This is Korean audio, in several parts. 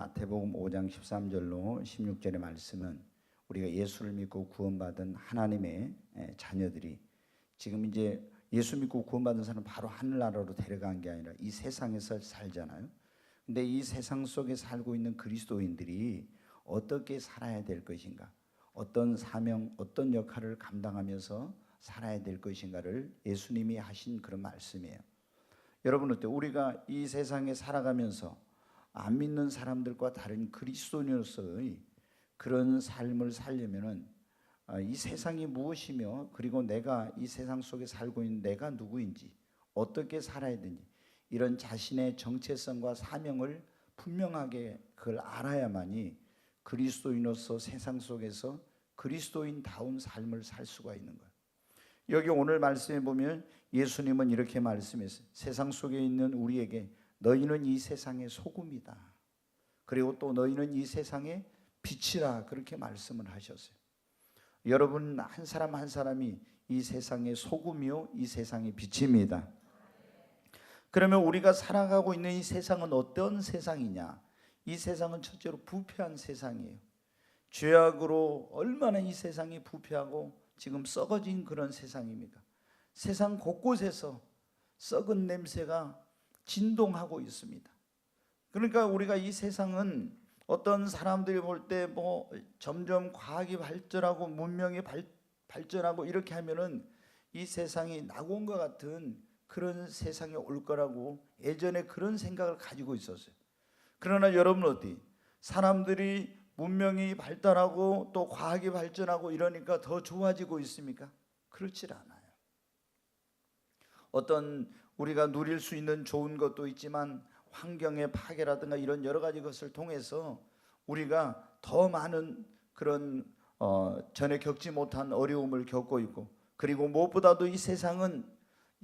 마태복음 5장 13절로 16절의 말씀은 우리가 예수를 믿고 구원받은 하나님의 자녀들이 지금 이제 예수 믿고 구원받은 사람은 바로 하늘나라로 데려간 게 아니라 이 세상에서 살잖아요. 근데 이 세상 속에 살고 있는 그리스도인들이 어떻게 살아야 될 것인가, 어떤 사명, 어떤 역할을 감당하면서 살아야 될 것인가를 예수님이 하신 그런 말씀이에요. 여러분 어때요? 우리가 이 세상에 살아가면서 안 믿는 사람들과 다른 그리스도인으로서의 그런 삶을 살려면은 이 세상이 무엇이며, 그리고 내가 이 세상 속에 살고 있는 내가 누구인지, 어떻게 살아야 되는지, 이런 자신의 정체성과 사명을 분명하게 그걸 알아야만이 그리스도인으로서 세상 속에서 그리스도인다운 삶을 살 수가 있는 거예요. 여기 오늘 말씀에 보면 예수님은 이렇게 말씀했어요. 세상 속에 있는 우리에게 너희는 이 세상의 소금이다. 그리고 또 너희는 이 세상의 빛이라, 그렇게 말씀을 하셨어요. 여러분 한 사람 한 사람이 이 세상의 소금이요 이 세상의 빛입니다. 그러면 우리가 살아가고 있는 이 세상은 어떤 세상이냐? 이 세상은 첫째로 부패한 세상이에요. 죄악으로 얼마나 이 세상이 부패하고 지금 썩어진 그런 세상입니까? 세상 곳곳에서 썩은 냄새가 진동하고 있습니다. 그러니까 우리가 이 세상은 어떤 사람들이 볼 때 뭐 점점 과학이 발전하고 문명이 발전하고 이렇게 하면은 이 세상이 낙원과 같은 그런 세상이 올 거라고 예전에 그런 생각을 가지고 있었어요. 그러나 여러분 어디 사람들이 문명이 발달하고 또 과학이 발전하고 이러니까 더 좋아지고 있습니까? 그렇지 않아요. 어떤 우리가 누릴 수 있는 좋은 것도 있지만 환경의 파괴라든가 이런 여러 가지 것을 통해서 우리가 더 많은 그런 전에 겪지 못한 어려움을 겪고 있고, 그리고 무엇보다도 이 세상은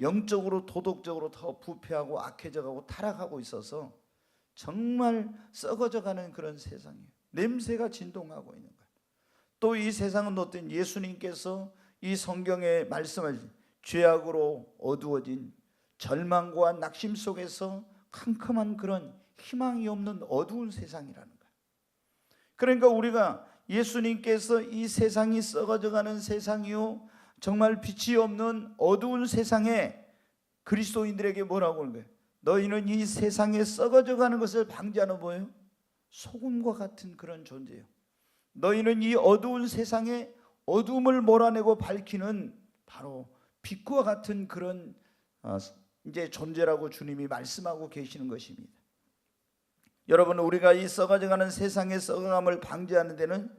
영적으로 도덕적으로 더 부패하고 악해져가고 타락하고 있어서 정말 썩어져가는 그런 세상이에요. 냄새가 진동하고 있는 거예요. 또 이 세상은 어떤 예수님께서 이 성경에 말씀하신 죄악으로 어두워진 절망과 낙심 속에서 캄캄한 그런 희망이 없는 어두운 세상이라는 거예요. 그러니까 우리가 예수님께서 이 세상이 썩어져가는 세상이요 정말 빛이 없는 어두운 세상에 그리스도인들에게 뭐라고 하는 거예요? 너희는 이 세상에 썩어져가는 것을 방지하는 뭐예요? 소금과 같은 그런 존재예요. 너희는 이 어두운 세상에 어둠을 몰아내고 밝히는 바로 빛과 같은 그런 이제 존재라고 주님이 말씀하고 계시는 것입니다. 여러분 우리가 이 썩어져가는 세상의 썩어감을 방지하는 데는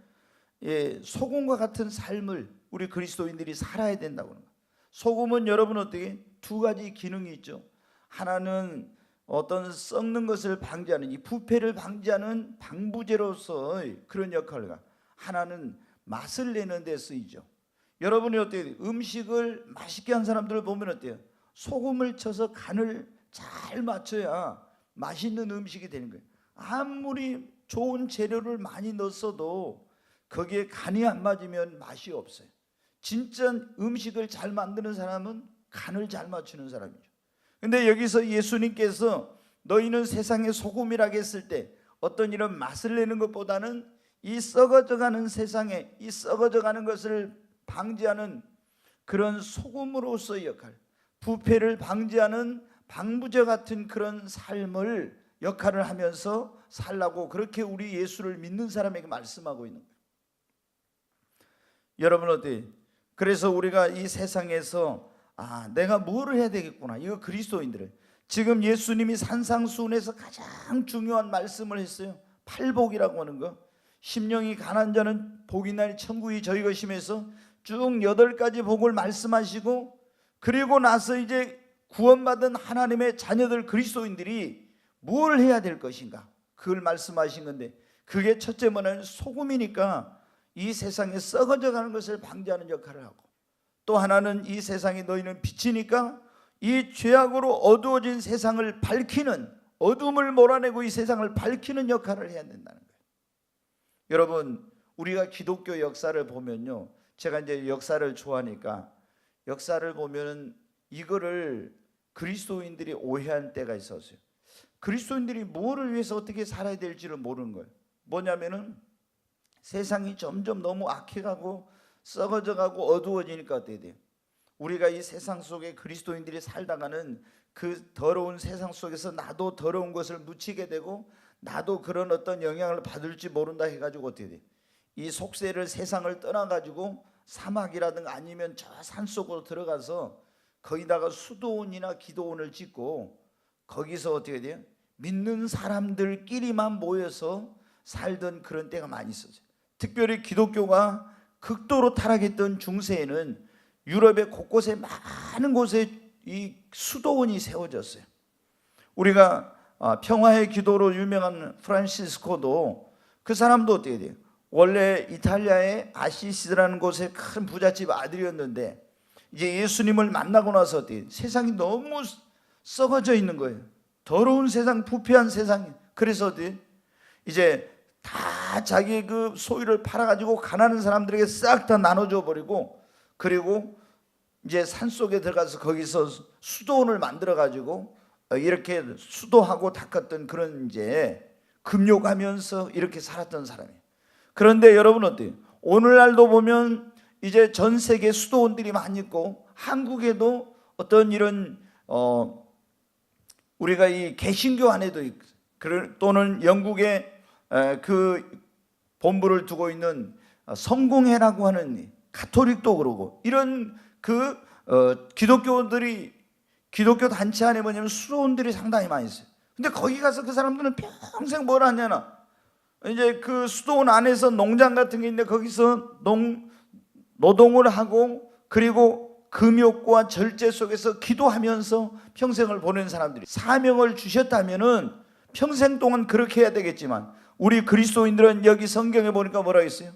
소금과 같은 삶을 우리 그리스도인들이 살아야 된다고 하는 거예요. 소금은 여러분 어떻게 두 가지 기능이 있죠. 하나는 어떤 썩는 것을 방지하는 이 부패를 방지하는 방부제로서의 그런 역할과, 하나는 맛을 내는 데 쓰이죠. 여러분이 어때요? 음식을 맛있게 한 사람들을 보면 어때요? 소금을 쳐서 간을 잘 맞춰야 맛있는 음식이 되는 거예요. 아무리 좋은 재료를 많이 넣었어도 거기에 간이 안 맞으면 맛이 없어요. 진짜 음식을 잘 만드는 사람은 간을 잘 맞추는 사람이죠. 근데 여기서 예수님께서 너희는 세상의 소금이라고 했을 때 어떤 이런 맛을 내는 것보다는 이 썩어져가는 세상에 이 썩어져가는 것을 방지하는 그런 소금으로서의 역할, 부패를 방지하는 방부제 같은 그런 삶을 역할을 하면서 살라고 그렇게 우리 예수를 믿는 사람에게 말씀하고 있는 거예요. 여러분 어때? 그래서 우리가 이 세상에서 내가 뭐를 해야 되겠구나. 이거 그리스도인들은 지금 예수님이 산상수훈에서 가장 중요한 말씀을 했어요. 팔복이라고 하는 거. 심령이 가난한 자는 복이 나니 천국이 저희 것이면서 쭉 8가지 복을 말씀하시고, 그리고 나서 이제 구원받은 하나님의 자녀들 그리스도인들이 뭘 해야 될 것인가, 그걸 말씀하신 건데, 그게 첫째 뭐냐면 소금이니까 이 세상에 썩어져 가는 것을 방지하는 역할을 하고, 또 하나는 이 세상에 너희는 빛이니까 이 죄악으로 어두워진 세상을 밝히는, 어둠을 몰아내고 이 세상을 밝히는 역할을 해야 된다는 거예요. 여러분 우리가 기독교 역사를 보면요, 제가 이제 역사를 좋아하니까 역사를 보면 이거를 그리스도인들이 오해한 때가 있었어요. 그리스도인들이 뭐를 위해서 어떻게 살아야 될지를 모르는 거예요. 뭐냐면은 세상이 점점 너무 악해가고 썩어져가고 어두워지니까 어떻게 돼요? 우리가 이 세상 속에 그리스도인들이 살다가는 그 더러운 세상 속에서 나도 더러운 것을 묻히게 되고 나도 그런 어떤 영향을 받을지 모른다 해가지고 어떻게 돼요? 이 속세를 세상을 떠나가지고 사막이라든가 아니면 저 산속으로 들어가서 거기다가 수도원이나 기도원을 짓고 거기서 어떻게 돼요? 믿는 사람들끼리만 모여서 살던 그런 때가 많이 있었어요. 특별히 기독교가 극도로 타락했던 중세에는 유럽의 곳곳에 많은 곳에 이 수도원이 세워졌어요. 우리가 평화의 기도로 유명한 프란시스코도 그 사람도 어떻게 돼요? 원래 이탈리아의 아시시라는 곳에 큰 부잣집 아들이었는데 이제 예수님을 만나고 나서 어떻게 돼요? 세상이 너무 썩어져 있는 거예요. 더러운 세상, 부패한 세상. 그래서 어떻게 돼요? 이제 다 자기의 그 소유를 팔아가지고 가난한 사람들에게 싹 다 나눠줘 버리고 그리고 이제 산속에 들어가서 거기서 수도원을 만들어가지고 이렇게 수도하고 닦았던 그런 이제 금욕하면서 이렇게 살았던 사람이에요. 그런데 여러분 어때요? 오늘날도 보면 이제 전 세계 수도원들이 많이 있고 한국에도 어떤 이런 우리가 이 개신교 안에도 또는 영국에 그 본부를 두고 있는 성공회라고 하는 가톨릭도 그러고 이런 그 기독교들이 기독교 단체 안에 뭐냐면 수도원들이 상당히 많이 있어요. 근데 거기 가서 그 사람들은 평생 뭘 하냐나 이제 그 수도원 안에서 농장 같은 게 있는데 거기서 노동을 하고 그리고 금욕과 절제 속에서 기도하면서 평생을 보낸 사람들이 사명을 주셨다면은 평생 동안 그렇게 해야 되겠지만 우리 그리스도인들은 여기 성경에 보니까 뭐라고 했어요?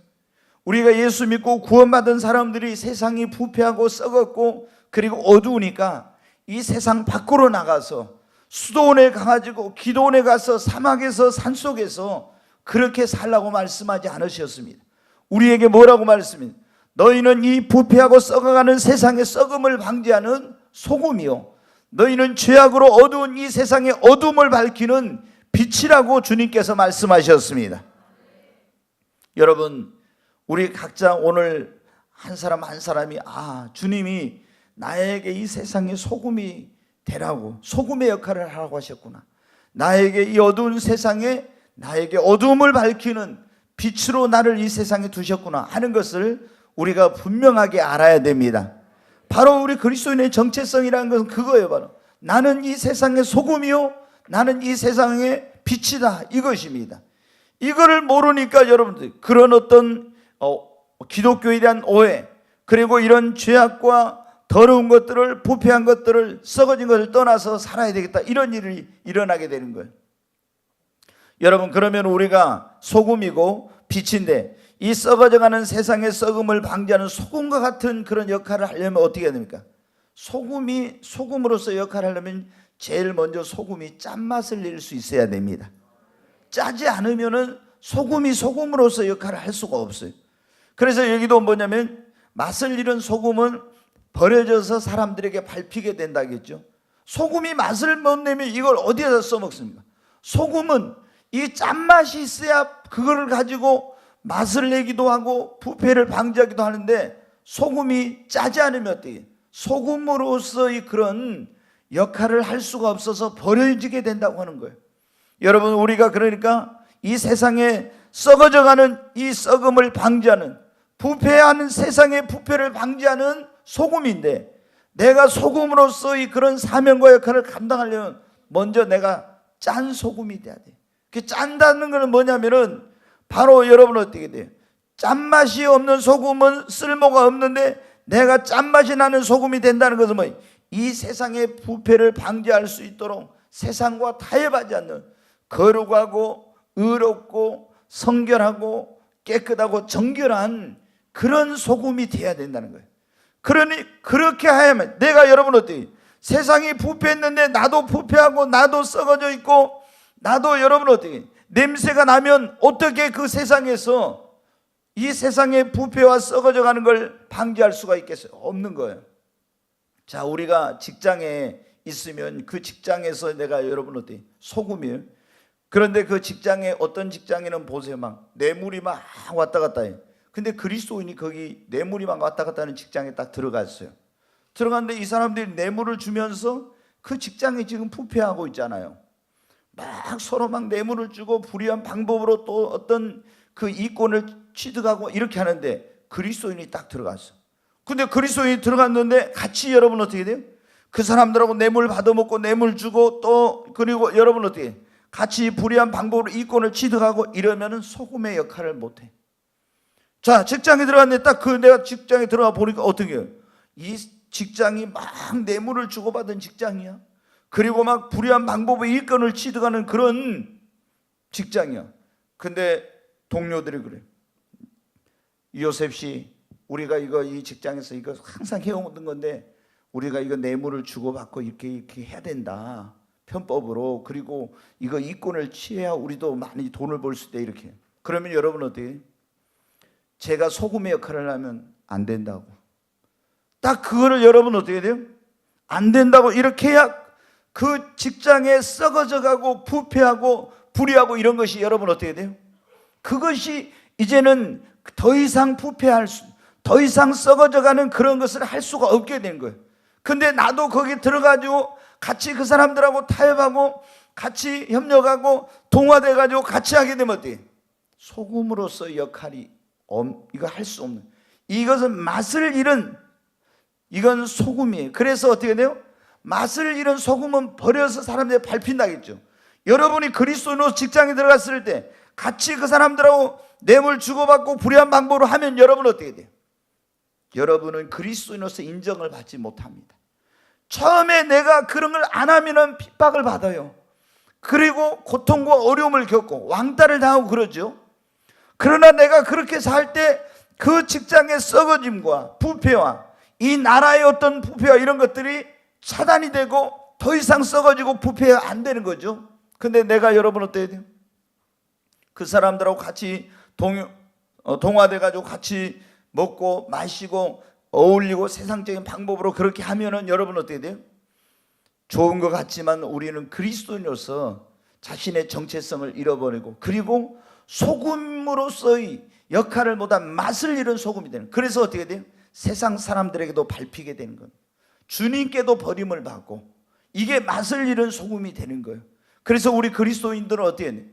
우리가 예수 믿고 구원받은 사람들이 세상이 부패하고 썩었고 그리고 어두우니까 이 세상 밖으로 나가서 수도원에 가가지고 기도원에 가서 사막에서 산속에서 그렇게 살라고 말씀하지 않으셨습니다. 우리에게 뭐라고 말씀입니다? 너희는 이 부패하고 썩어가는 세상의 썩음을 방지하는 소금이요 너희는 죄악으로 어두운 이 세상의 어둠을 밝히는 빛이라고 주님께서 말씀하셨습니다. 여러분 우리 각자 오늘 한 사람 한 사람이 주님이 나에게 이 세상의 소금이 되라고 소금의 역할을 하라고 하셨구나. 나에게 이 어두운 세상에 나에게 어두움을 밝히는 빛으로 나를 이 세상에 두셨구나 하는 것을 우리가 분명하게 알아야 됩니다. 바로 우리 그리스도인의 정체성이라는 것은 그거예요. 바로 나는 이 세상의 소금이요 나는 이 세상의 빛이다 이것입니다. 이거를 모르니까 여러분들 그런 어떤 기독교에 대한 오해 그리고 이런 죄악과 더러운 것들을 부패한 것들을 썩어진 것을 떠나서 살아야 되겠다 이런 일이 일어나게 되는 거예요. 여러분 그러면 우리가 소금이고 빛인데 이 썩어져가는 세상의 썩음을 방지하는 소금과 같은 그런 역할을 하려면 어떻게 해야 됩니까? 소금이 소금으로서 역할을 하려면 제일 먼저 소금이 짠맛을 낼 수 있어야 됩니다. 짜지 않으면은 소금이 소금으로서 역할을 할 수가 없어요. 그래서 여기도 뭐냐면 맛을 잃은 소금은 버려져서 사람들에게 밟히게 된다겠죠. 소금이 맛을 못 내면 이걸 어디에다 써먹습니까? 소금은 이 짠맛이 있어야 그거를 가지고 맛을 내기도 하고 부패를 방지하기도 하는데 소금이 짜지 않으면 어떻게 해요? 소금으로서의 그런 역할을 할 수가 없어서 버려지게 된다고 하는 거예요. 여러분 우리가 그러니까 이 세상에 썩어져가는 이 썩음을 방지하는 부패하는 세상의 부패를 방지하는 소금인데 내가 소금으로서의 그런 사명과 역할을 감당하려면 먼저 내가 짠 소금이 돼야 돼. 그 짠다는 것은 뭐냐면은 바로 여러분 어떻게 돼요? 짠맛이 없는 소금은 쓸모가 없는데 내가 짠맛이 나는 소금이 된다는 것은 뭐예요? 이 세상의 부패를 방지할 수 있도록 세상과 타협하지 않는 거룩하고 의롭고 성결하고 깨끗하고 정결한 그런 소금이 돼야 된다는 거예요. 그러니 그렇게 하야만 내가 여러분 어때요? 세상이 부패했는데 나도 부패하고 나도 썩어져 있고 나도 여러분 어떻게 냄새가 나면 어떻게 그 세상에서 이 세상의 부패와 썩어져 가는 걸 방지할 수가 있겠어요? 없는 거예요. 자, 우리가 직장에 있으면 그 직장에서 내가 여러분 어때요? 소금이에요. 그런데 그 직장에 어떤 직장에는 보세요, 막 뇌물이 막 왔다 갔다 해요. 근데 그리스도인이 거기 뇌물이 막 왔다 갔다 하는 직장에 딱 들어갔어요. 들어갔는데 이 사람들이 뇌물을 주면서 그 직장이 지금 부패하고 있잖아요. 막 서로 막 뇌물을 주고 불의한 방법으로 또 어떤 그 이권을 취득하고 이렇게 하는데 그리스도인이 딱 들어갔어. 근데 그리스도인이 들어갔는데 같이 여러분 어떻게 돼요? 그 사람들하고 뇌물 받아먹고 뇌물 주고 또 그리고 여러분 어떻게 해요? 같이 불의한 방법으로 이권을 취득하고 이러면은 소금의 역할을 못해. 자, 직장에 들어갔는데 딱 그 내가 직장에 들어가 보니까 어떻게 해요? 이 직장이 막 뇌물을 주고받은 직장이야. 그리고 막 불의한 방법으로 이권을 취득하는 그런 직장이야. 근데 동료들이 그래. 요셉 씨, 우리가 이 직장에서 이거 항상 해오던 건데 우리가 이거 뇌물을 주고받고 이렇게 해야 된다. 편법으로. 그리고 이거 이권을 취해야 우리도 많이 돈을 벌 수 있다. 이렇게. 그러면 여러분 어떻게 해요? 제가 소금의 역할을 하면 안 된다고. 딱 그거를 여러분 어떻게 돼요? 안 된다고 이렇게 해야 그 직장에 썩어져 가고 부패하고 불의하고 이런 것이 여러분 어떻게 돼요? 그것이 이제는 더 이상 부패할 수, 더 이상 썩어져 가는 그런 것을 할 수가 없게 된 거예요. 근데 나도 거기 들어가지고 같이 그 사람들하고 타협하고 같이 협력하고 동화돼 가지고 같이 하게 되면 어때요? 소금으로서 역할이 이거 할 수 없는, 이것은 맛을 잃은, 이건 소금이에요. 그래서 어떻게 돼요? 맛을 잃은 소금은 버려서 사람들이 밟힌다겠죠. 여러분이 그리스도인으로 직장에 들어갔을 때 같이 그 사람들하고 뇌물 주고받고 불의한 방법으로 하면 여러분 어떻게 돼요? 여러분은 그리스도인으로서 인정을 받지 못합니다. 처음에 내가 그런 걸 안 하면은 핍박을 받아요. 그리고 고통과 어려움을 겪고 왕따를 당하고 그러죠. 그러나 내가 그렇게 살 때 그 직장의 썩어짐과 부패와 이 나라의 어떤 부패와 이런 것들이 차단이 되고 더 이상 썩어지고 부패가 안 되는 거죠. 근데 내가 여러분 어때야 돼요? 그 사람들하고 같이 동화돼 가지고 같이 먹고 마시고 어울리고 세상적인 방법으로 그렇게 하면은 여러분 어떻게 돼요? 좋은 것 같지만 우리는 그리스도인으로서 자신의 정체성을 잃어버리고 그리고 소금으로서의 역할을 못한 맛을 잃은 소금이 되는, 그래서 어떻게 돼요? 세상 사람들에게도 밟히게 되는 거예요. 주님께도 버림을 받고 이게 맛을 잃은 소금이 되는 거예요. 그래서 우리 그리스도인들은 어떻게 해야 돼요?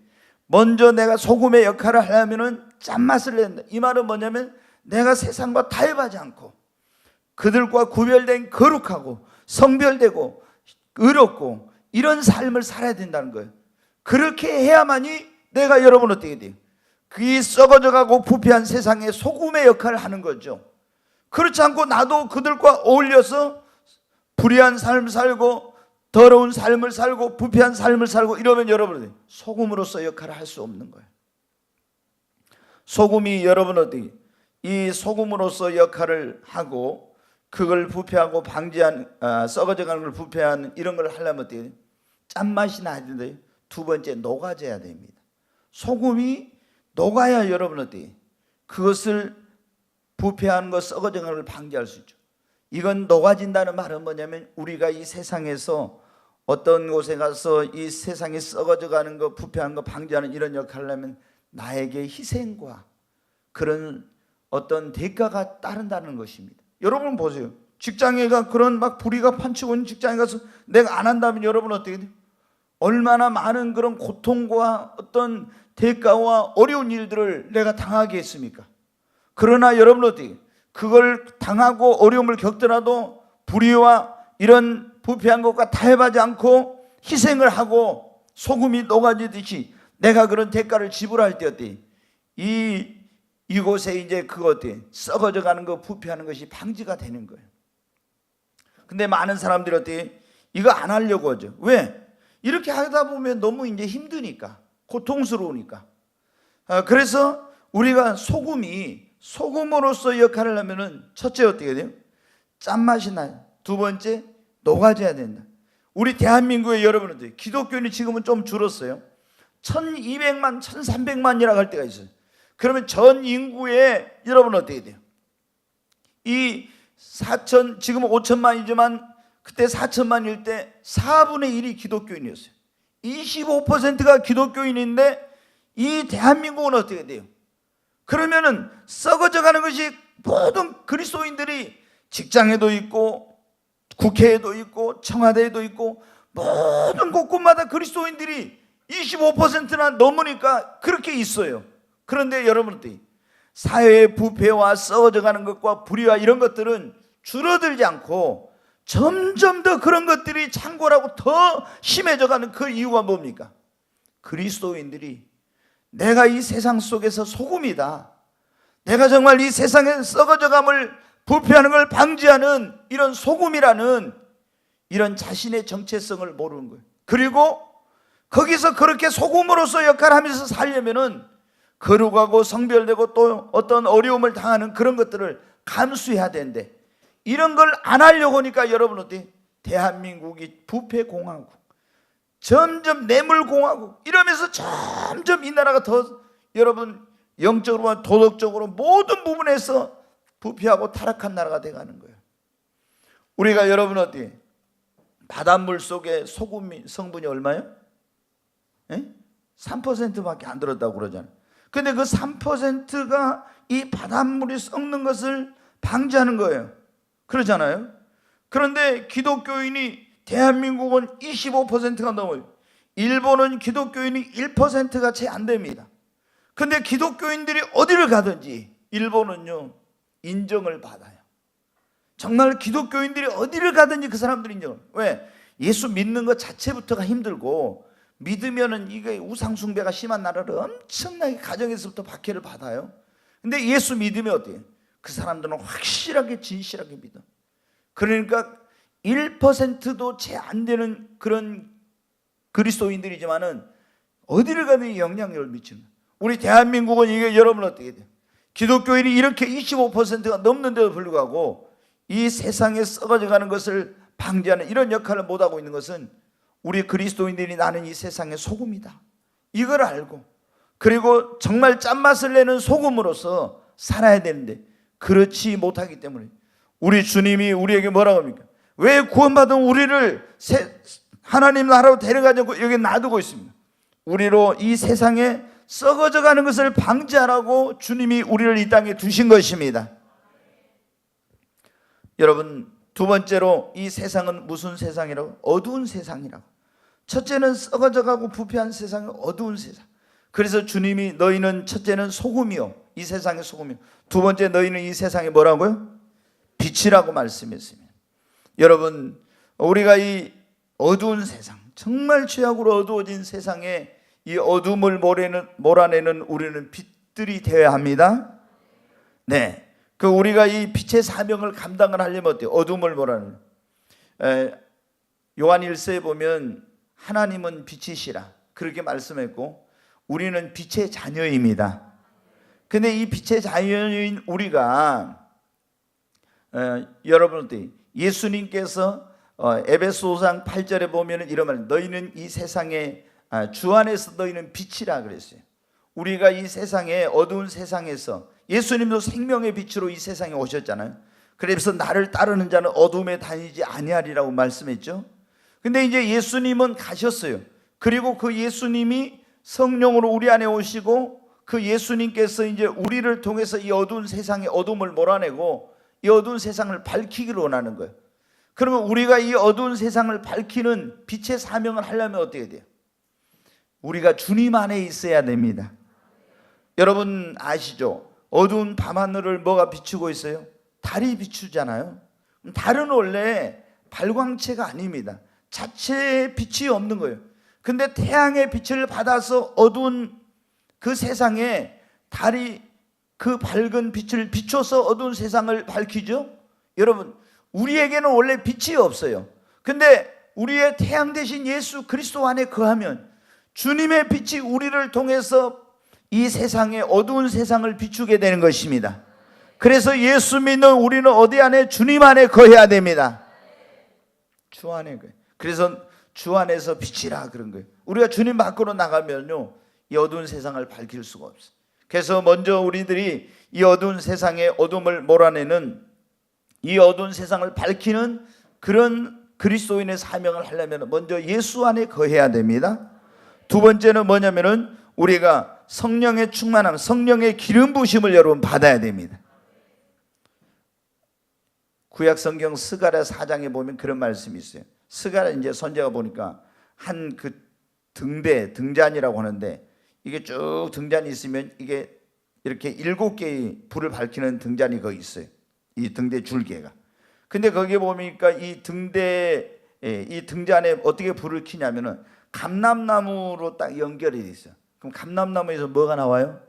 먼저 내가 소금의 역할을 하려면 짠맛을 낸다. 이 말은 뭐냐면 내가 세상과 타협하지 않고 그들과 구별된 거룩하고 성별되고 의롭고 이런 삶을 살아야 된다는 거예요. 그렇게 해야만이 내가 여러분 어떻게 돼요? 그 썩어져가고 부패한 세상에 소금의 역할을 하는 거죠. 그렇지 않고 나도 그들과 어울려서 불의한 삶을 살고 더러운 삶을 살고 부패한 삶을 살고 이러면 여러분 소금으로서 역할을 할 수 없는 거예요. 소금이 여러분 어떻게 이 소금으로서 역할을 하고 그걸 부패하고 방지한 썩어져가는 걸 부패하는 이런 걸 하려면 어떻게 돼요? 짠맛이 나야 된다. 두 번째 녹아져야 됩니다. 소금이 녹아야 여러분 어때요? 그것을 부패하는 것, 썩어져가는 걸 방지할 수 있죠. 이건 녹아진다는 말은 뭐냐면 우리가 이 세상에서 어떤 곳에 가서 이 세상이 썩어져가는 것, 부패하는 것 방지하는 이런 역할을 하면 나에게 희생과 그런 어떤 대가가 따른다는 것입니다. 여러분 보세요. 직장에 가 그런 막 불의가 판치고 있는 직장에 가서 내가 안 한다면 여러분 어떻게 돼요? 얼마나 많은 그런 고통과 어떤 대가와 어려운 일들을 내가 당하겠습니까? 그러나 여러분 어떻게 그걸 당하고 어려움을 겪더라도 불의와 이런 부패한 것과 타협하지 않고 희생을 하고 소금이 녹아지듯이 내가 그런 대가를 지불할 때 어때? 이곳에 이제 그거 어때? 썩어져 가는 거 부패하는 것이 방지가 되는 거예요. 근데 많은 사람들이 어때? 이거 안 하려고 하죠. 왜? 이렇게 하다 보면 너무 이제 힘드니까, 고통스러우니까. 그래서 우리가 소금으로서 역할을 하면은 첫째 어떻게 돼요? 짠맛이 나요. 두 번째 녹아져야 된다. 우리 대한민국에 여러분들 기독교인이 지금은 좀 줄었어요. 1200만, 1300만이라고 할 때가 있어요. 그러면 전 인구에 여러분 어떻게 돼요? 이 4천, 지금 5천만이지만 그때 4천만일 때 4분의 1이 기독교인이었어요. 25%가 기독교인인데 이 대한민국은 어떻게 돼요? 그러면은 썩어져 가는 것이 모든 그리스도인들이 직장에도 있고 국회에도 있고 청와대에도 있고 모든 곳곳마다 그리스도인들이 25%나 넘으니까 그렇게 있어요. 그런데 여러분들, 사회의 부패와 썩어져 가는 것과 불의와 이런 것들은 줄어들지 않고 점점 더 그런 것들이 창궐하고 더 심해져 가는 그 이유가 뭡니까? 그리스도인들이 내가 이 세상 속에서 소금이다, 내가 정말 이 세상에 썩어져감을 부패하는 걸 방지하는 이런 소금이라는 이런 자신의 정체성을 모르는 거예요. 그리고 거기서 그렇게 소금으로서 역할을 하면서 살려면은 거룩하고 성별되고 또 어떤 어려움을 당하는 그런 것들을 감수해야 되는데, 이런 걸 안 하려고 하니까 여러분 어때? 대한민국이 부패공화국, 점점 뇌물공화국 이러면서 점점 이 나라가 더 여러분 영적으로 도덕적으로 모든 부분에서 부패하고 타락한 나라가 돼가는 거예요. 우리가 여러분 어때? 바닷물 속에 소금 성분이 얼마예요? 3%밖에 안 들었다고 그러잖아요. 근데 그 3%가 이 바닷물이 썩는 것을 방지하는 거예요. 그러잖아요. 그런데 기독교인이 대한민국은 25%가 넘어요. 일본은 기독교인이 1%가 채 안 됩니다. 근데 기독교인들이 어디를 가든지 일본은요 인정을 받아요. 정말 기독교인들이 어디를 가든지 그 사람들이 인정을. 왜? 예수 믿는 것 자체부터가 힘들고, 믿으면은 이게 우상 숭배가 심한 나라를 엄청나게 가정에서부터 박해를 받아요. 근데 예수 믿으면 어때요? 그 사람들은 확실하게 진실하게 믿어. 그러니까 1%도 채 안 되는 그런 그리스도인들이지만은 어디를 가든 영향력을 미치는 거예요. 우리 대한민국은 이게 여러분 어떻게 돼요? 기독교인이 이렇게 25%가 넘는데도 불구하고 이 세상에 썩어져 가는 것을 방지하는 이런 역할을 못하고 있는 것은 우리 그리스도인들이 나는 이 세상의 소금이다, 이걸 알고 그리고 정말 짠맛을 내는 소금으로서 살아야 되는데 그렇지 못하기 때문에 우리 주님이 우리에게 뭐라고 합니까? 왜 구원받은 우리를 하나님 나라로 데려가지 않고 여기 놔두고 있습니다. 우리로 이 세상에 썩어져 가는 것을 방지하라고 주님이 우리를 이 땅에 두신 것입니다. 여러분, 두 번째로 이 세상은 무슨 세상이라고? 어두운 세상이라고. 첫째는 썩어져 가고 부패한 세상은 어두운 세상. 그래서 주님이 너희는 첫째는 소금이요, 이 세상의 소금이요. 두 번째 너희는 이 세상에 뭐라고요? 빛이라고 말씀했습니다. 여러분, 우리가 이 어두운 세상, 정말 죄악으로 어두워진 세상에 이 어둠을 몰아내는 우리는 빛들이 되어야 합니다. 네, 그 우리가 이 빛의 사명을 감당을 하려면 어때요? 어둠을 몰아내는. 요한 1서에 보면 하나님은 빛이시라 그렇게 말씀했고 우리는 빛의 자녀입니다. 근데 이 빛의 자녀인 우리가 여러분들 예수님께서 에베소 5장 8절에 보면 이런 말, 너희는 이 세상에 주 안에서 너희는 빛이라 그랬어요. 우리가 이 세상에 어두운 세상에서 예수님도 생명의 빛으로 이 세상에 오셨잖아요. 그래서 나를 따르는 자는 어둠에 다니지 아니하리라고 말씀했죠. 근데 이제 예수님은 가셨어요. 그리고 그 예수님이 성령으로 우리 안에 오시고 그 예수님께서 이제 우리를 통해서 이 어두운 세상의 어둠을 몰아내고 이 어두운 세상을 밝히기를 원하는 거예요. 그러면 우리가 이 어두운 세상을 밝히는 빛의 사명을 하려면 어떻게 돼요? 우리가 주님 안에 있어야 됩니다. 여러분 아시죠? 어두운 밤하늘을 뭐가 비추고 있어요? 달이 비추잖아요. 달은 원래 발광체가 아닙니다. 자체에 빛이 없는 거예요. 근데 태양의 빛을 받아서 어두운 그 세상에 달이 그 밝은 빛을 비춰서 어두운 세상을 밝히죠. 여러분, 우리에게는 원래 빛이 없어요. 근데 우리의 태양 대신 예수 그리스도 안에 거하면 주님의 빛이 우리를 통해서 이 세상에 어두운 세상을 비추게 되는 것입니다. 그래서 예수 믿는 우리는 어디 안에? 주님 안에 거해야 됩니다. 주 안에 거해. 그래서 주 안에서 빛이라 그런 거예요. 우리가 주님 밖으로 나가면요 이 어두운 세상을 밝힐 수가 없어요. 그래서 먼저 우리들이 이 어두운 세상의 어둠을 몰아내는, 이 어두운 세상을 밝히는 그런 그리스도인의 사명을 하려면 먼저 예수 안에 거해야 됩니다. 두 번째는 뭐냐면은 우리가 성령의 충만함, 성령의 기름 부으심을 여러분 받아야 됩니다. 구약 성경 스가랴 4장에 보면 그런 말씀이 있어요. 스가랴 이제 선지자가 보니까 한 그 등잔이라고 하는데, 이게 쭉 등잔이 있으면 이게 이렇게 7개의 불을 밝히는 등잔이 거기 있어요. 이 등대 줄기가. 근데 거기에 보니까 이 등잔에 어떻게 불을 켜냐면은 감람나무로 딱 연결이 돼 있어요. 그럼 감람나무에서 뭐가 나와요?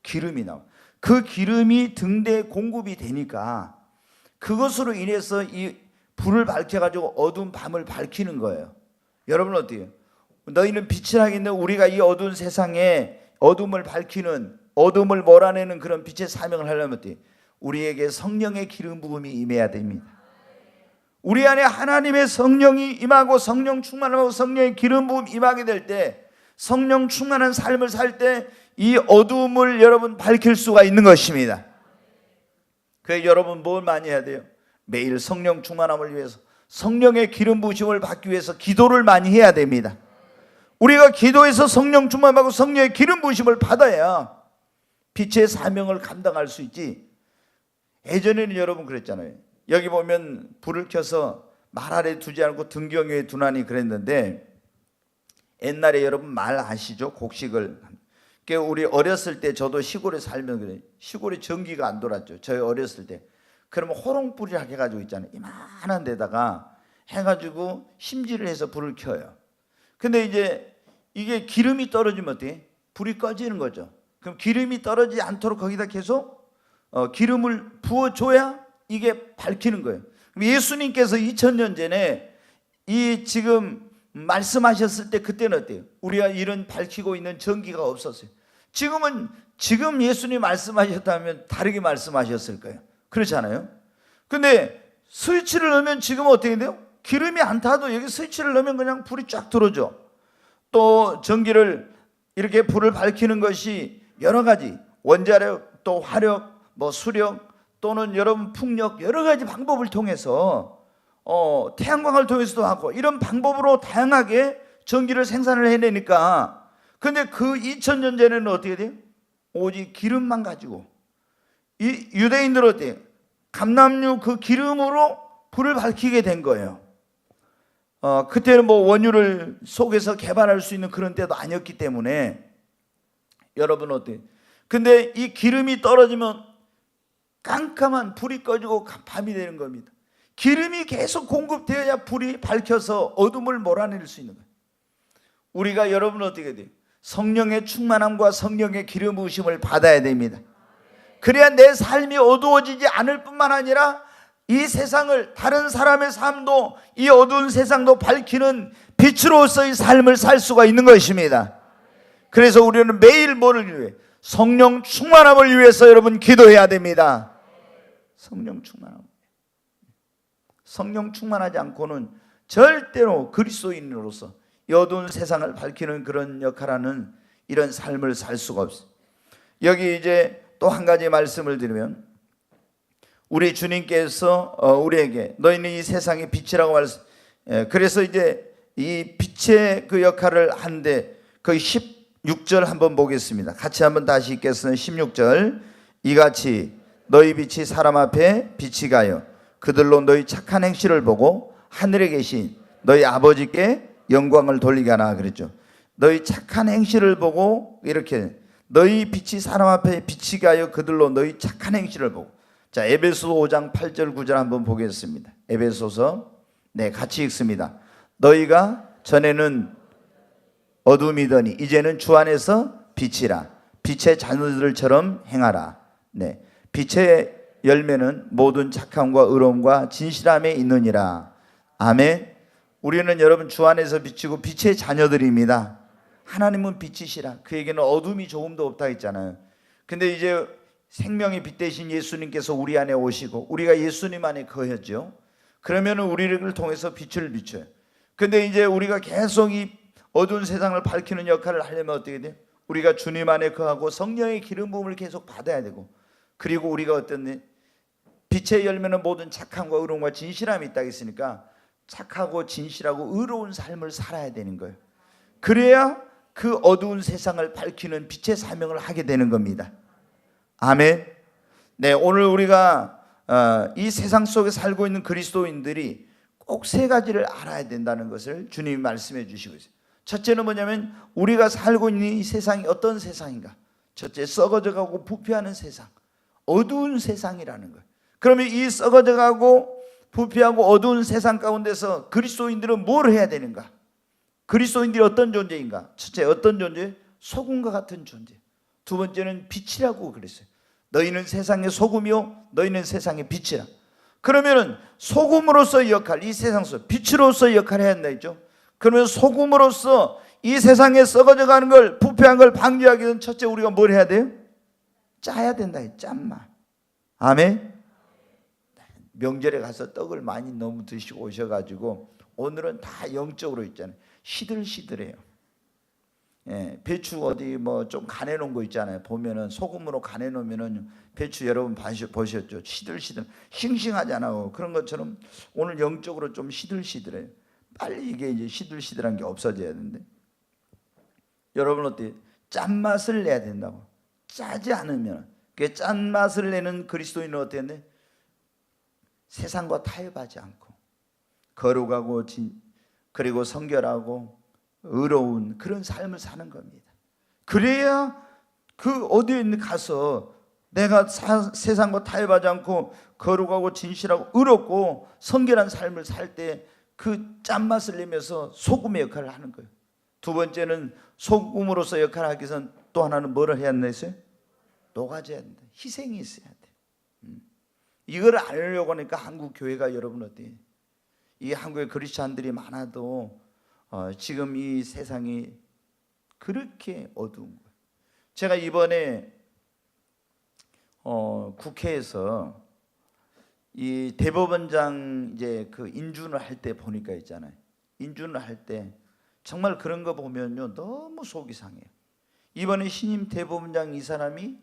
기름이 나와. 그 기름이 등대에 공급이 되니까 그것으로 인해서 이 불을 밝혀가지고 어두운 밤을 밝히는 거예요. 여러분 어때요? 너희는 빛을 하겠네. 우리가 이 어두운 세상에 어둠을 밝히는, 어둠을 몰아내는 그런 빛의 사명을 하려면 어때요? 우리에게 성령의 기름 부음이 임해야 됩니다. 우리 안에 하나님의 성령이 임하고 성령 충만하고 성령의 기름 부음 임하게 될 때, 성령 충만한 삶을 살 때 이 어두움을 여러분 밝힐 수가 있는 것입니다. 그래서 여러분 뭘 많이 해야 돼요? 매일 성령 충만함을 위해서, 성령의 기름 부으심을 받기 위해서 기도를 많이 해야 됩니다. 우리가 기도해서 성령 충만하고 성령의 기름 부으심을 받아야 빛의 사명을 감당할 수 있지. 예전에는 여러분 그랬잖아요. 여기 보면 불을 켜서 말 아래 두지 않고 등경 위에 두나니 그랬는데, 옛날에 여러분 말 아시죠? 곡식을. 그러니까 우리 어렸을 때, 저도 시골에 살면 그래요. 시골에 전기가 안 돌았죠. 저희 어렸을 때. 그러면 호롱불이라 해가지고 있잖아요. 이만한 데다가 해가지고 심지를 해서 불을 켜요. 근데 이제 이게 기름이 떨어지면 어떻게? 불이 꺼지는 거죠. 그럼 기름이 떨어지지 않도록 거기다 계속 기름을 부어줘야 이게 밝히는 거예요. 예수님께서 2000년 전에 이 지금 말씀하셨을 때 그때는 어때요? 우리가 이런 밝히고 있는 전기가 없었어요. 지금 예수님 말씀하셨다면 다르게 말씀하셨을 거예요. 그렇지 않아요? 근데 스위치를 넣으면 지금 어떻게 돼요? 기름이 안 타도 여기 스위치를 넣으면 그냥 불이 쫙 들어오죠. 또 전기를 이렇게 불을 밝히는 것이 여러 가지, 원자력, 또 화력, 뭐 수력, 또는 여러분 풍력, 여러 가지 방법을 통해서 태양광을 통해서도 하고, 이런 방법으로 다양하게 전기를 생산을 해내니까, 근데 그 2000년 전에는 어떻게 돼요? 오직 기름만 가지고 이 유대인들은 어때요? 감람류 그 기름으로 불을 밝히게 된 거예요. 그때는 뭐 원유를 속에서 개발할 수 있는 그런 때도 아니었기 때문에, 여러분 어때요? 근데 이 기름이 떨어지면 깜깜한 불이 꺼지고 밤이 되는 겁니다. 기름이 계속 공급되어야 불이 밝혀서 어둠을 몰아낼 수 있는 거예요. 우리가 여러분 어떻게 돼요? 성령의 충만함과 성령의 기름 부으심을 받아야 됩니다. 그래야 내 삶이 어두워지지 않을 뿐만 아니라 이 세상을, 다른 사람의 삶도, 이 어두운 세상도 밝히는 빛으로서의 삶을 살 수가 있는 것입니다. 그래서 우리는 매일 뭐를 위해? 성령 충만함을 위해서 여러분 기도해야 됩니다. 성령 충만함. 성령 충만하지 않고는 절대로 그리스도인으로서 이 어두운 세상을 밝히는 그런 역할하는 이런 삶을 살 수가 없어요. 여기 이제 또 한 가지 말씀을 드리면, 우리 주님께서 우리에게 너희는 이 세상의 빛이라고 말씀. 그래서 이제 이 빛의 그 역할을 하는데, 그 16절 한번 보겠습니다. 같이 한번 다시 읽겠습니다. 16절. 이같이 너희 빛이 사람 앞에 빛이 가요 그들로 너희 착한 행실을 보고 하늘에 계신 너희 아버지께 영광을 돌리게 하나 그랬죠. 너희 착한 행실을 보고, 이렇게 너희 빛이 사람 앞에 빛이 가요 그들로 너희 착한 행실을 보고. 자, 에베소서 5장 8절 9절 한번 보겠습니다. 에베소서, 네, 같이 읽습니다. 너희가 전에는 어둠이더니 이제는 주 안에서 빛이라. 빛의 자녀들처럼 행하라. 네, 빛의 열매는 모든 착함과 의로움과 진실함에 있느니라. 아멘. 우리는 여러분 주 안에서 빛이고 빛의 자녀들입니다. 하나님은 빛이시라. 그에게는 어둠이 조금도 없다 했잖아요. 근데 이제 생명의 빛 대신 예수님께서 우리 안에 오시고 우리가 예수님 안에 거했죠. 그러면 우리를 통해서 빛을 비춰요. 근데 이제 우리가 계속 이 어두운 세상을 밝히는 역할을 하려면 어떻게 돼요? 우리가 주님 안에 거하고 성령의 기름 부음을 계속 받아야 되고, 그리고 우리가 어떤 빛의 열매는 모든 착함과 의로움과 진실함이 있다 했으니까 착하고 진실하고 의로운 삶을 살아야 되는 거예요. 그래야 그 어두운 세상을 밝히는 빛의 사명을 하게 되는 겁니다. 아멘. 네, 오늘 우리가 이 세상 속에 살고 있는 그리스도인들이 꼭 세 가지를 알아야 된다는 것을 주님이 말씀해 주시고 있어요. 첫째는 뭐냐면 우리가 살고 있는 이 세상이 어떤 세상인가? 첫째, 썩어져가고 부패하는 세상, 어두운 세상이라는 거예요. 그러면 이 썩어져가고 부패하고 어두운 세상 가운데서 그리스도인들은 뭘 해야 되는가? 그리스도인들이 어떤 존재인가? 첫째, 어떤 존재? 소금과 같은 존재. 두 번째는 빛이라고 그랬어요. 너희는 세상의 소금이요 너희는 세상의 빛이라. 그러면은 소금으로서의 역할, 이 세상 속 빛으로서의 역할을 해야 한다 했죠. 그러면 소금으로서 이 세상에 썩어져 가는 걸, 부패한 걸 방지하기 위해서는 첫째 우리가 뭘 해야 돼요? 짜야 된다. 짠맛. 아멘. 명절에 가서 떡을 많이 너무 드시고 오셔가지고 오늘은 다 영적으로 있잖아요. 시들시들해요. 예, 배추 어디 뭐 좀 간해 놓은 거 있잖아요. 보면은 소금으로 간해 놓으면은 배추 여러분 보셨죠? 시들시들, 싱싱하지 않아요. 그런 것처럼 오늘 영적으로 좀 시들시들해요. 빨리 이게 이제 시들시들한 게 없어져야 되는데, 여러분 어때요? 짠맛을 내야 된다고. 짜지 않으면, 그 짠맛을 내는 그리스도인은 어땠는데 세상과 타협하지 않고 거룩하고 그리고 성결하고 의로운 그런 삶을 사는 겁니다. 그래야 그 어디에 가서 내가 세상과 타협하지 않고 거룩하고 진실하고 의롭고 성결한 삶을 살 때 그 짠맛을 내면서 소금의 역할을 하는 거예요. 두 번째는 소금으로서 역할을 하기 위해서는 또 하나는 뭐를 해야 한다 했어요? 녹아져야 된다. 희생이 있어야 돼. 이걸 알려고 하니까 한국 교회가 여러분 어때요? 이 한국의 그리스도인들이 많아도 지금 이 세상이 그렇게 어두운 거예요. 제가 이번에 국회에서 이 대법원장 이제 그 인준을 할 때 보니까 있잖아요. 인준을 할 때 정말 그런 거 보면요 너무 속이 상해요. 이번에 신임 대법원장 이 사람이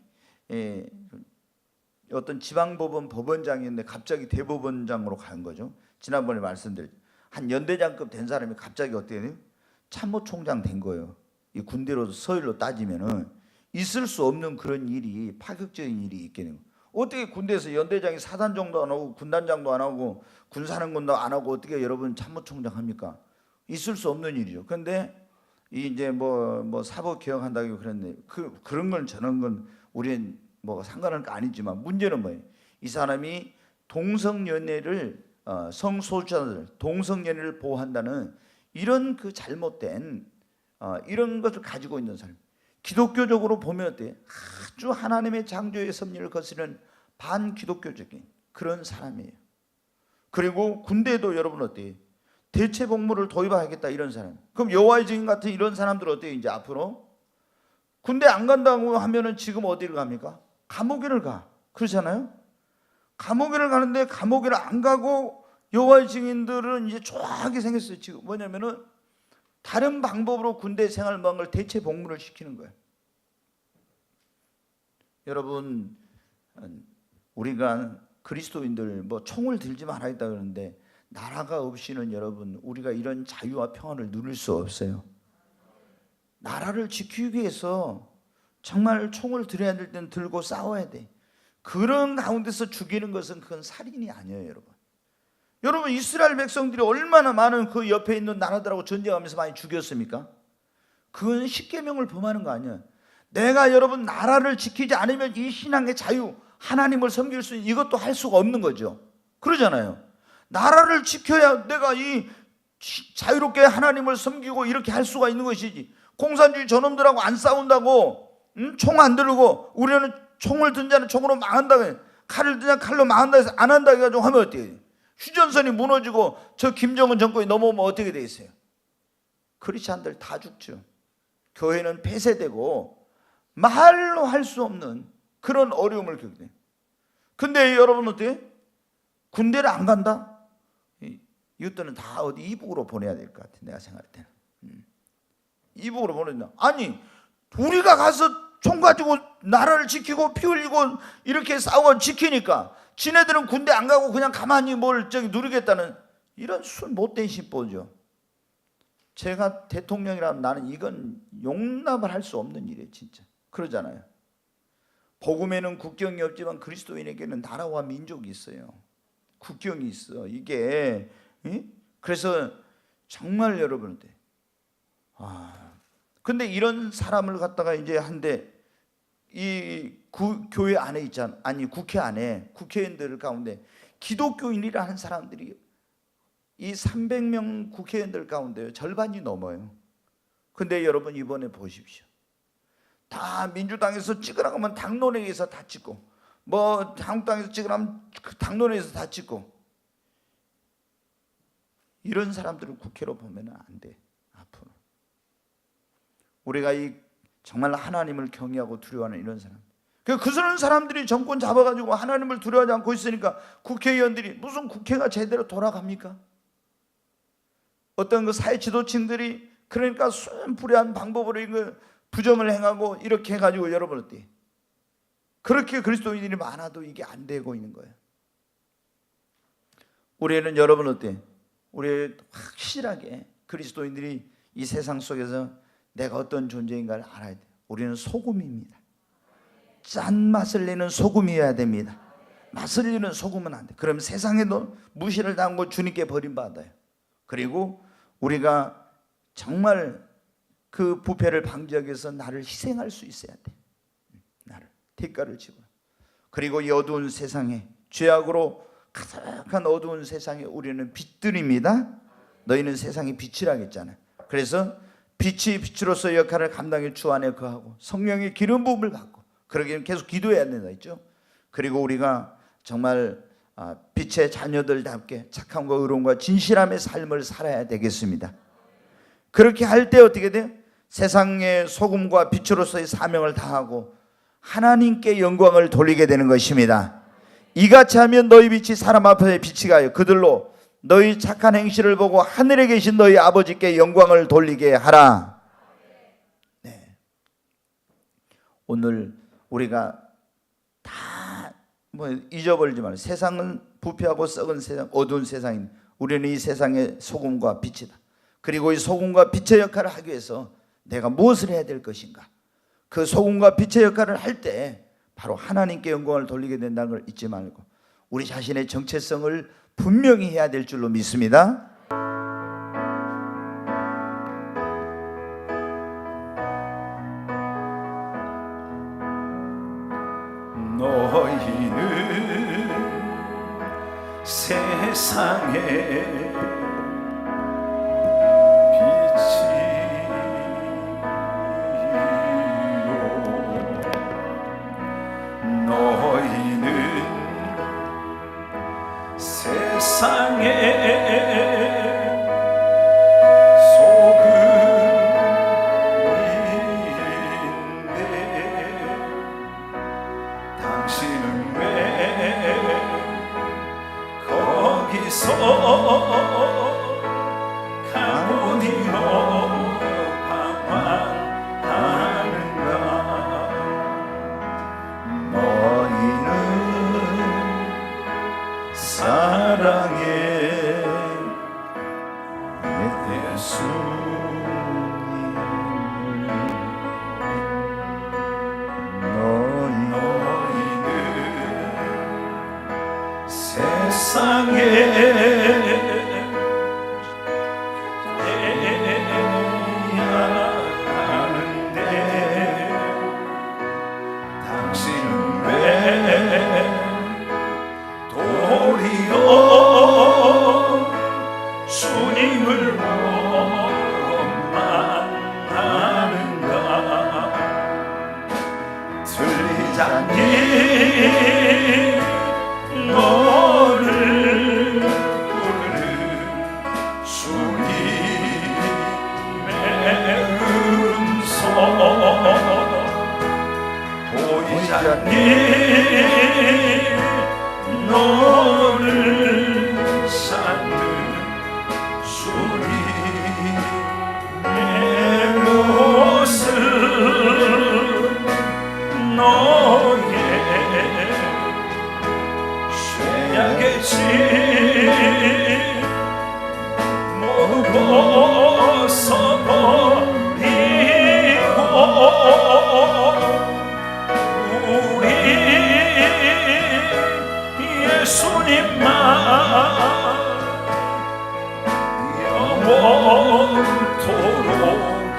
어떤 지방법원 법원장이었는데 갑자기 대법원장으로 간 거죠. 지난번에 말씀드렸죠. 한 연대장급 된 사람이 갑자기 어떻게 돼요? 참모총장 된 거예요. 이 군대로 서열로 따지면은 있을 수 없는 그런 일이, 파격적인 일이 있겠네요. 어떻게 군대에서 연대장이 사단장도 안 하고 군단장도 안 하고 군사령관도 안 하고 어떻게 여러분 참모총장 합니까? 있을 수 없는 일이죠. 그런데 이제 뭐 사법 개혁한다고 그랬네. 그런 건 저런 건 우리는 뭐 상관은 아니지만 문제는 뭐예요? 이 사람이 동성연애를 성소수자들 동성연애를 보호한다는 이런 그 잘못된 이런 것을 가지고 있는 사람. 기독교적으로 보면 어때요? 아주 하나님의 창조의 섭리를 거스르는 반기독교적인 그런 사람이에요. 그리고 군대도 여러분 어때요? 대체 복무를 도입하겠다 이런 사람. 그럼 여호와의 증인 같은 이런 사람들 어때요? 이제 앞으로 군대 안 간다고 하면은 지금 어디를 갑니까? 감옥에를 가. 그렇잖아요? 감옥에를 가는데 감옥에를 안 가고 여호와의 증인들은 이제 좋아하게 생겼어요. 지금 뭐냐면은 다른 방법으로 군대 생활만 걸 대체 복무를 시키는 거예요. 여러분 우리가 그리스도인들 뭐 총을 들지 말아야겠다 그러는데 나라가 없이는 여러분 우리가 이런 자유와 평화를 누릴 수 없어요. 나라를 지키기 위해서 정말 총을 들어야 될 때는 들고 싸워야 돼. 그런 가운데서 죽이는 것은 그건 살인이 아니에요, 여러분. 여러분 이스라엘 백성들이 얼마나 많은 그 옆에 있는 나라들하고 전쟁하면서 많이 죽였습니까? 그건 십계명을 범하는 거 아니에요. 내가 여러분 나라를 지키지 않으면 이 신앙의 자유, 하나님을 섬길 수 있는 이것도 할 수가 없는 거죠. 그러잖아요. 나라를 지켜야 내가 이 자유롭게 하나님을 섬기고 이렇게 할 수가 있는 것이지. 공산주의 저놈들하고 안 싸운다고 총 안 들고 우리는 총을 든 자는 총으로 망한다, 칼을 든 자는 칼로 망한다 해서 안 한다 해가지고 하면 어떻게 돼요? 휴전선이 무너지고 저 김정은 정권이 넘어오면 어떻게 돼 있어요? 크리스찬들 다 죽죠. 교회는 폐쇄되고 말로 할 수 없는 그런 어려움을 겪게 돼요. 근데 여러분 어때요? 군대를 안 간다? 이것들은 다 어디 이북으로 보내야 될 것 같아. 내가 생각할 때는 이북으로 보낸다. 아니 우리가 가서 총 가지고 나라를 지키고 피 흘리고 이렇게 싸우고 지키니까 지네들은 군대 안 가고 그냥 가만히 뭘 저기 누리겠다는 이런 술 못된 신보죠. 제가 대통령이라면 나는 이건 용납을 할 수 없는 일이에요. 진짜 그러잖아요. 복음에는 국경이 없지만 그리스도인에게는 나라와 민족이 있어요. 국경이 있어. 이게 그래서 정말 여러분들 근데 이런 사람을 갖다가 이제 한데 이 교회 안에 있잖아. 아니 국회 안에 국회의원들 가운데 기독교인이라는 사람들이 이 300명 국회의원들 가운데 절반이 넘어요. 근데 여러분 이번에 보십시오. 다 민주당에서 찍으라고 하면 당론회의에서 다 찍고, 뭐 한국당에서 찍으라면 당론회의에서 다 찍고, 이런 사람들을 국회로 보면 안 돼. 앞으로 우리가 이 정말 하나님을 경외하고 두려워하는 이런 사람, 그런 사람들이 정권 잡아가지고 하나님을 두려워하지 않고 있으니까 국회의원들이 무슨 국회가 제대로 돌아갑니까? 어떤 그 사회 지도층들이 그러니까 순불의한 방법으로 이거 부정을 행하고 이렇게 해가지고 여러분 어때? 그렇게 그리스도인들이 많아도 이게 안 되고 있는 거예요. 우리는 여러분 어때? 우리 확실하게 그리스도인들이 이 세상 속에서 내가 어떤 존재인가를 알아야 돼요. 우리는 소금입니다. 짠맛을 내는 소금이어야 됩니다. 맛을 잃는 소금은 안 돼. 그럼 세상에도 무시를 당하고 주님께 버림받아요. 그리고 우리가 정말 그 부패를 방지하기 위해서 나를 희생할 수 있어야 돼. 나를 대가를 치고. 그리고 이 어두운 세상에, 죄악으로 가득한 어두운 세상에 우리는 빛들입니다. 너희는 세상의 빛이라 했잖아요. 그래서 빛이 빛으로서의 역할을 감당해 주 안에 거하고 성령의 기름 부음을 받고, 그러기는 계속 기도해야 된다 했죠. 그리고 우리가 정말 빛의 자녀들답게 착함과 의로움과 진실함의 삶을 살아야 되겠습니다. 그렇게 할 때 어떻게 돼요? 세상의 소금과 빛으로서의 사명을 다하고 하나님께 영광을 돌리게 되는 것입니다. 이같이 하면 너희 빛이 사람 앞에 빛이 가요. 그들로 너희 착한 행실을 보고 하늘에 계신 너희 아버지께 영광을 돌리게 하라. 네. 오늘 우리가 다 잊어버리지 말아요. 세상은 부패하고 썩은 세상, 어두운 세상입니다. 우리는 이 세상의 소금과 빛이다. 그리고 이 소금과 빛의 역할을 하기 위해서 내가 무엇을 해야 될 것인가? 그 소금과 빛의 역할을 할 때 바로 하나님께 영광을 돌리게 된다는 걸 잊지 말고 우리 자신의 정체성을 분명히 해야 될 줄로 믿습니다. 너희는 세상의 세상의 소금인데 당신은 왜 거기서 가고니로 방황하는가? 너희는 사랑의 너희는 세상에 하는데 당신은 왜 도리어 주님을 원망하는가? 들리지 않니 너를 부르는 주님의 음성 보이지 않니 너를 찾는 주님의 모습 너의 죄악의 짐 벗어버리고 우리 예수님만 영원토록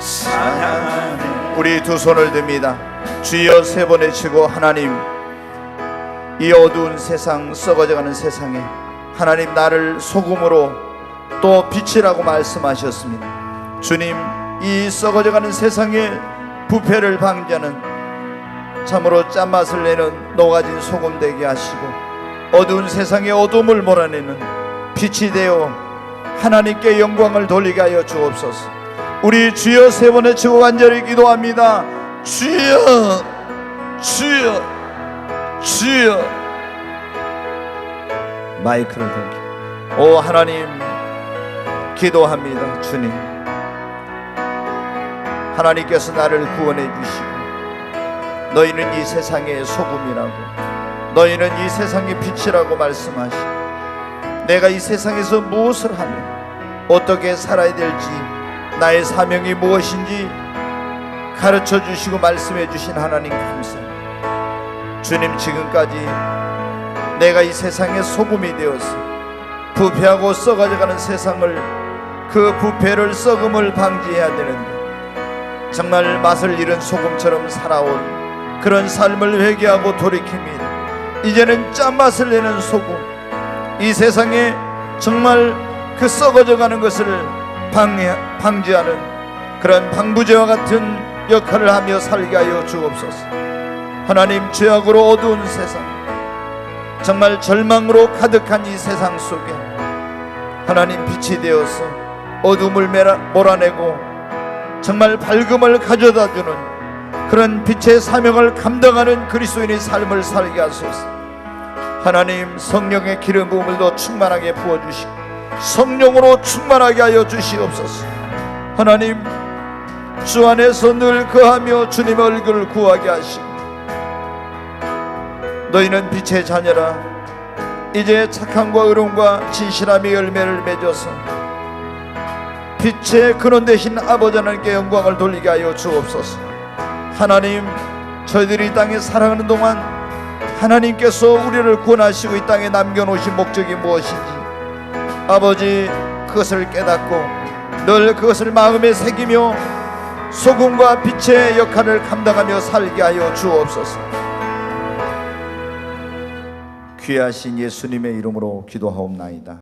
찬양하네. 우리 두 손을 듭니다. 주여 세 번 외치고, 하나님, 이 어두운 세상, 썩어져가는 세상에 하나님 나를 소금으로 또 빛이라고 말씀하셨습니다. 주님, 이 썩어져가는 세상에 부패를 방지하는, 참으로 짠맛을 내는 녹아진 소금 되게 하시고, 어두운 세상에 어둠을 몰아내는 빛이 되어 하나님께 영광을 돌리게 하여 주옵소서. 우리 주여 세 번 외치고 간절히 기도합니다. 주여, 주여, 주여. 마이크를 들게. 오 하나님, 기도합니다. 주님, 하나님께서 나를 구원해 주시고, 너희는 이 세상의 소금이라고, 너희는 이 세상의 빛이라고 말씀하시고, 내가 이 세상에서 무엇을 하며 어떻게 살아야 될지, 나의 사명이 무엇인지 가르쳐 주시고 말씀해 주신 하나님 감사합니다. 주님, 지금까지 내가 이 세상의 소금이 되어서 부패하고 썩어져가는 세상을, 그 부패를, 썩음을 방지해야 되는데 정말 맛을 잃은 소금처럼 살아온 그런 삶을 회개하고 돌이킵니다. 이제는 짠맛을 내는 소금, 이 세상에 정말 그 썩어져가는 것을 방지하는 그런 방부제와 같은 역할을 하며 살게 하여 주옵소서. 하나님, 죄악으로 어두운 세상, 정말 절망으로 가득한 이 세상 속에 하나님 빛이 되어서 어둠을 몰아내고 정말 밝음을 가져다주는 그런 빛의 사명을 감당하는 그리스도인의 삶을 살게 하소서. 하나님, 성령의 기름 부음을 더 충만하게 부어주시고 성령으로 충만하게 하여 주시옵소서. 하나님, 주 안에서 늘 거하며 주님의 얼굴을 구하게 하시고, 너희는 빛의 자녀라, 이제 착함과 의로움과 진실함의 열매를 맺어서 빛의 근원 되신 아버지 하나님께 영광을 돌리게 하여 주옵소서. 하나님, 저희들이 이 땅에 살아가는 동안 하나님께서 우리를 구원하시고 이 땅에 남겨놓으신 목적이 무엇인지 아버지, 그것을 깨닫고 늘 그것을 마음에 새기며 소금과 빛의 역할을 감당하며 살게 하여 주옵소서. 귀하신 예수님의 이름으로 기도하옵나이다.